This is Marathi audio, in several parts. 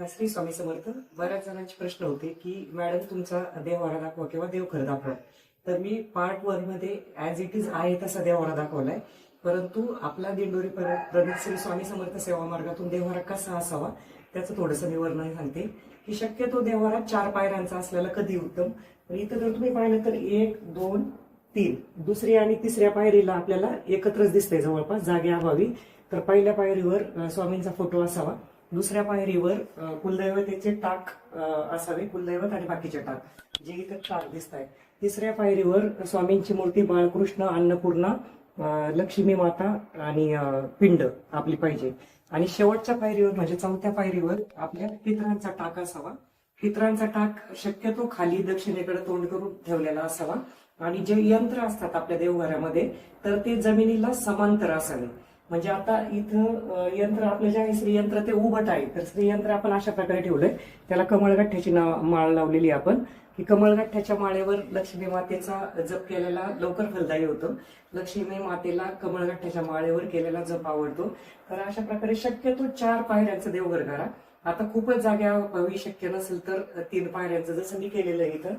श्री स्वामी समर्थ. बऱ्याच जणांचे प्रश्न होते की मॅडम तुमचा देववारा दाखवा किंवा देवघर दाखवा. तर मी पार्ट 1 मध्ये ऍज इट इज आहे तसा देववारा दाखवलाय, परंतु आपला दिंडोरी प्रणित श्री स्वामी समर्थ सेवा मार्गातून देववारा कसा असावा त्याचं थोडंसं मी वर्णन सांगते की शक्यतो देववारा 4 पायऱ्यांचा असलेला कधी उत्तम. पण इथं जर तुम्ही पाहिलं तर 1, 2, 3 दुसरी आणि तिसऱ्या पायरीला आपल्याला एकत्रच दिसतंय जवळपास जागे अभावी. तर पहिल्या पायरीवर स्वामींचा फोटो असावा, दुसऱ्या पायरीवर कुलदैवतेचे टाक असावे, कुलदैवत आणि बाकीचे टाक जे इथं टाक दिसत आहे. तिसऱ्या पायरीवर स्वामींची मूर्ती, बाळकृष्ण, अन्नपूर्णा, लक्ष्मी माता आणि पिंड आपली पाहिजे. आणि शेवटच्या पायरीवर म्हणजे 4थ्या पायरीवर आपल्या पितरांचा टाक असावा. पितरांचा टाक शक्यतो खाली दक्षिणेकडे तोंड करून ठेवलेला असावा. आणि जे यंत्र असतात आपल्या देवघरामध्ये तर ते जमिनीला समांतर असावे. म्हणजे आता इथं यंत्र आपलं जे आहे श्रीयंत्र ते उभट आहे, तर श्रीयंत्र आपण अशा प्रकारे ठेवलंय. त्याला कमळगठ्ठ्याची माळ लावलेली आपण की कमळगठ्ठ्याच्या माळेवर लक्ष्मी मातेचा जप केलेला लवकर फलदायी होतो. लक्ष्मी मातेला कमळगठ्ठ्याच्या माळेवर केलेला जप आवडतो. तर अशा प्रकारे शक्यतो 4 पायऱ्यांचं देवघर करा. आता खूपच जागा हवी शक्य नसेल तर 3 पायऱ्यांचं जसं मी केलेलं आहे इथं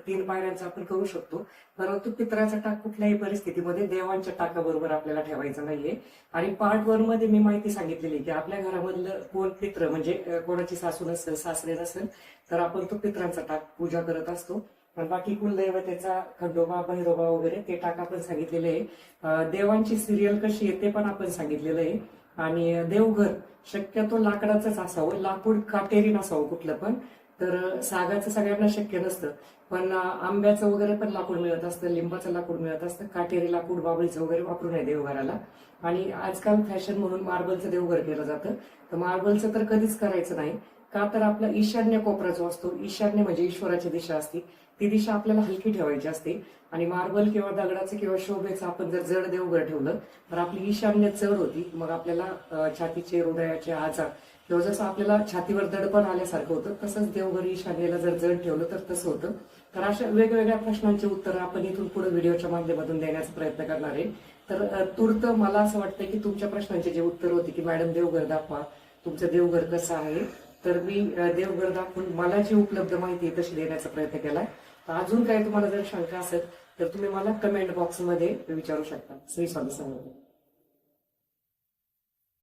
3 पायऱ्यांचं आपण करू शकतो. परंतु पितराचा टाक कुठल्याही परिस्थितीमध्ये देवांच्या टाकाबरोबर आपल्याला ठेवायचा नाहीये. आणि पार्ट 1 मध्ये मी माहिती सांगितलेली की आपल्या घरामधलं कोण पित्र म्हणजे कोणाची सासू नसेल, सासरे नसेल तर आपण तो पित्रांचा टाक पूजा करत असतो. आणि बाकी कुलदैवतेचा खंडोबा, भैरोबा वगैरे ते टाक आपण सांगितलेले आहे. देवांची सिरियल कशी आहे ते पण आपण सांगितलेलं आहे. आणि देवघर शक्यतो लाकडाचंच असावं, लाकूड काटेरी नसावं कुठलं पण. तर सागाचं सगळ्यांना शक्य नसतं, पण आंब्याचं वगैरे पण लाकूड मिळत असतं, लिंबाचं लाकूड मिळत असतं. काटेरी लाकूड, बाबळीचं वगैरे वापरू नये देवघराला. आणि आजकाल फॅशन म्हणून मार्बलचं देवघर केलं जातं, तर मार्बलचं तर कधीच करायचं नाही. का तर आपला ईशान्य कोपरा जो असतो, ईशान्य म्हणजे ईश्वराची दिशा असते, ती दिशा आपल्याला हलकी ठेवायची असते. आणि मार्बल किंवा दगडाचं किंवा शोभेचं आपण जर जड देवघर ठेवलं तर आपली ईशान्य चढ होती. मग आपल्याला छातीचे, हृदयाचे आजार किंवा जसं आपल्याला छातीवर दडपण आल्यासारखं होतं तसंच देवघर ईशान्येला जर जड ठेवलं तर तसं होतं. तर अशा वेगवेगळ्या प्रश्नांची उत्तरं आपण इथून पुढे व्हिडिओच्या माध्यमातून देण्याचा प्रयत्न करणार आहे. तर तूर्त मला असं वाटतं की तुमच्या प्रश्नांचे जे उत्तर होते की मॅडम देवघर दाखवा, तुमचं देवघर कसं आहे, तर मी देवघर दाखवून मला जी उपलब्ध माहिती आहे तशी देण्याचा प्रयत्न केलाय. अजून काही तुम्हाला जर शंका असेल तर तुम्ही मला कमेंट बॉक्समध्ये विचारू शकता. श्री स्वामी समर्थ.